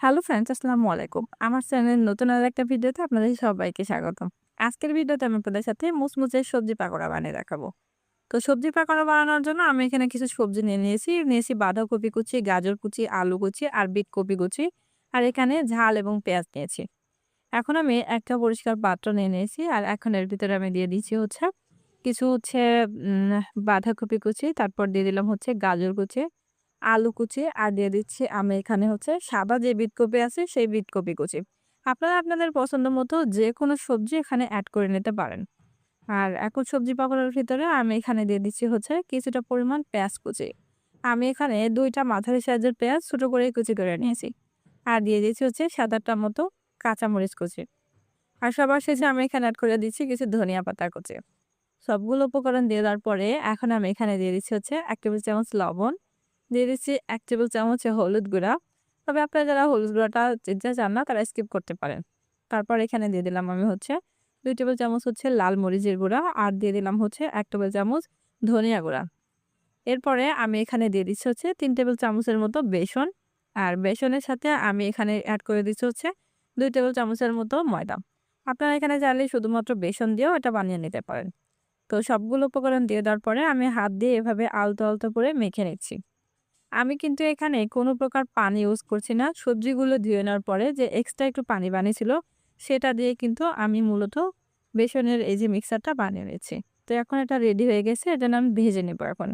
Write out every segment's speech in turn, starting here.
Hello friends, আসসালামু আলাইকুম। আমার চ্যানেলের নতুন আরেকটা ভিডিওতে আপনাদের সবাইকে স্বাগতম। আজকের ভিডিওতে আমি আপনাদের সাথে মুচমুচে সবজি পাকোড়া বানিয়ে দেখাবো। তো সবজি পাকোড়া বানানোর জন্য আমি এখানে কিছু সবজি নিয়েছি বাঁধাকপি কুচি, গাজর কুচি, আলু কুচি আর বিট কপি কুচি। আর এখানে ঝাল এবং পেঁয়াজ নিয়েছি। এখন আমি একটা পরিষ্কার পাত্র নিয়ে নিয়েছি। আর এখন এর ভিতরে আমি দিয়ে দিচ্ছি কিছু উম বাঁধাকপি কুচি, তারপর দিয়ে দিলাম গাজর কুচি, আলু কুচি আর দিয়ে দিচ্ছি আমি এখানে সাদা যে বিটকপি আছে সেই বিটকপি কুচি। আপনারা আপনাদের পছন্দ মতো যেকোনো সবজি এখানে এড করে নিতে পারেন। আর এখন সবজি পাকোড়ার ভিতরে আমি এখানে দিয়ে দিচ্ছি কিছুটা পরিমাণ পেঁয়াজ কুচি। আমি এখানে ২ টা মাঝারি সাইজের পেঁয়াজ ছোট করে কুচি করে নিয়েছি। আর দিয়ে দিচ্ছি ৭-৮ টার মতো কাঁচামরিচ কুচি। আর সবার শেষে আমি এখানে এড করে দিচ্ছি কিছু ধনিয়া পাতা কুচি। সবগুলো উপকরণ দিয়ে দেওয়ার পরে এখন আমি এখানে দিয়ে দিচ্ছি ১ টেবিল চামচ লবণ, দিয়ে দিচ্ছি ১ টেবিল চামচ হলুদ গুঁড়া। তবে আপনারা যারা হলুদ গুঁড়াটা দিতে চান না তারা স্কিপ করতে পারেন। তারপর এখানে দিয়ে দিলাম আমি ২ টেবিল চামচ লাল মরিচের গুঁড়া আর দিয়ে দিলাম ১ টেবিল চামচ ধনিয়া গুঁড়া। এরপরে আমি এখানে দিয়ে দিচ্ছি ৩ টেবিল চামচের মতো বেসন। আর বেসনের সাথে আমি এখানে এড করে দিচ্ছি ২ টেবিল চামচের মতো ময়দা। আপনারা এখানে চাইলে শুধুমাত্র বেসন দিয়েও এটা বানিয়ে নিতে পারেন। তো সবগুলো উপকরণ দিয়ে দেওয়ার পরে আমি হাত দিয়ে এভাবে আলতো, আলতো করে মেখে নিচ্ছি। আমি কিন্তু এখানে কোনো প্রকার পানি ইউজ করছি না। সবজিগুলো ধুয়ে নেওয়ার পরে যে এক্সট্রা একটু পানি ছিল, সেটা দিয়ে কিন্তু আমি মূলত বেসনের এই যে মিক্সারটা বানিয়ে নিয়েছি। তো এখন এটা রেডি হয়ে গেছে। এটা না আমি ভেজে নেব এখন।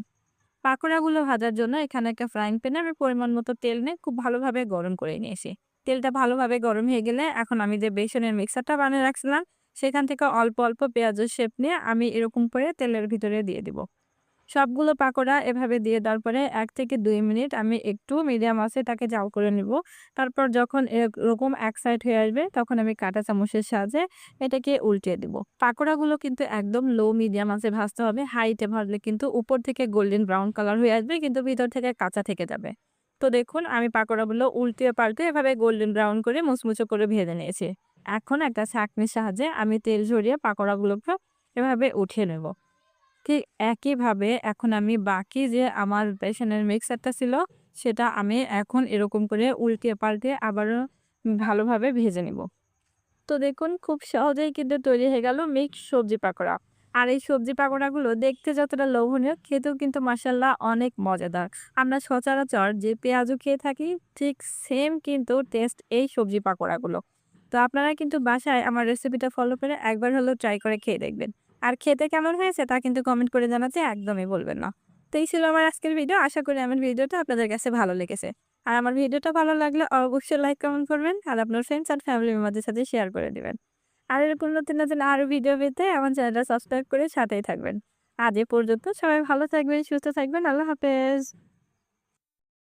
পাকোড়াগুলো ভাজার জন্য এখানে একটা ফ্রাইং প্যানে আমি পরিমাণ মতো তেল নিয়ে খুব ভালোভাবে গরম করে নিয়েছি। তেলটা ভালোভাবে গরম হয়ে গেলে এখন আমি যে বেসনের মিক্সারটা বানিয়ে রাখছিলাম, সেখান থেকে অল্প, অল্প পেঁয়াজের শেপ নিয়ে আমি এরকম করে তেলের ভিতরে দিয়ে দিব। সবগুলো পাকোড়া এভাবে দিয়ে দেওয়ার পরে ১ থেকে ২ মিনিট আমি একটু মিডিয়াম আঁচে তাকে জাল করে নিব। তারপর যখন এরকম এক সাইড হয়ে আসবে তখন আমি কাঁটা চামচের সাহায্যে এটাকে উল্টিয়ে দিব। পাকোড়াগুলো কিন্তু একদম লো মিডিয়াম আঁচে ভাজতে হবে। হাইতে ভাজলে কিন্তু উপর থেকে গোল্ডেন ব্রাউন কালার হয়ে আসবে কিন্তু ভিতর থেকে কাঁচা থেকে যাবে। তো দেখুন আমি পাকোড়াগুলো উল্টিয়ে পাল্টে এভাবে গোল্ডেন ব্রাউন করে মুচমুচে করে ভেজে নিয়েছি। এখন একটা ছাঁকনির সাহায্যে আমি তেল ঝরিয়ে পাকোড়াগুলোকে এভাবে উঠিয়ে নেব। ঠিক একইভাবে এখন আমি বাকি যে আমার বেসনের মিক্সারটা ছিল, সেটা আমি এখন এরকম করে উল্টিয়ে পাল্টে আবারও ভালোভাবে ভেজে নিব। তো দেখুন খুব সহজেই কিন্তু তৈরি হয়ে গেল মিক্স সবজি পাকোড়া। আর এই সবজি পাকোড়াগুলো দেখতে যতটা লোভনীয়, খেতেও কিন্তু মাশাআল্লাহ অনেক মজাদার। আমরা সচরাচর যে পেঁয়াজু খেয়ে থাকি, ঠিক সেম কিন্তু টেস্ট এই সবজি পাকোড়াগুলো। তো আপনারা কিন্তু বাসায় আমার রেসিপিটা ফলো করে একবার হলেও ট্রাই করে খেয়ে দেখবেন। আর খেতে কেমন হয়েছে তা কিন্তু কমেন্ট করে জানাতে একদমই বলবেন না। তো এই ছিল আমার আজকের ভিডিও। আশা করি আমার ভিডিওটা আপনাদের কাছে ভালো লেগেছে। আর আমার ভিডিওটা ভালো লাগলে অবশ্যই লাইক কমেন্ট করবেন আর আপনার ফ্রেন্ডস আর ফ্যামিলি মেম্বারদের সাথে শেয়ার করে দিবেন। আর এরকম নতুন নতুন আরো ভিডিও পেতে আমার চ্যানেলটা সাবস্ক্রাইব করে সাথেই থাকবেন। আজ এ পর্যন্ত সবাই ভালো থাকবেন, সুস্থ থাকবেন। আল্লাহ হাফেজ।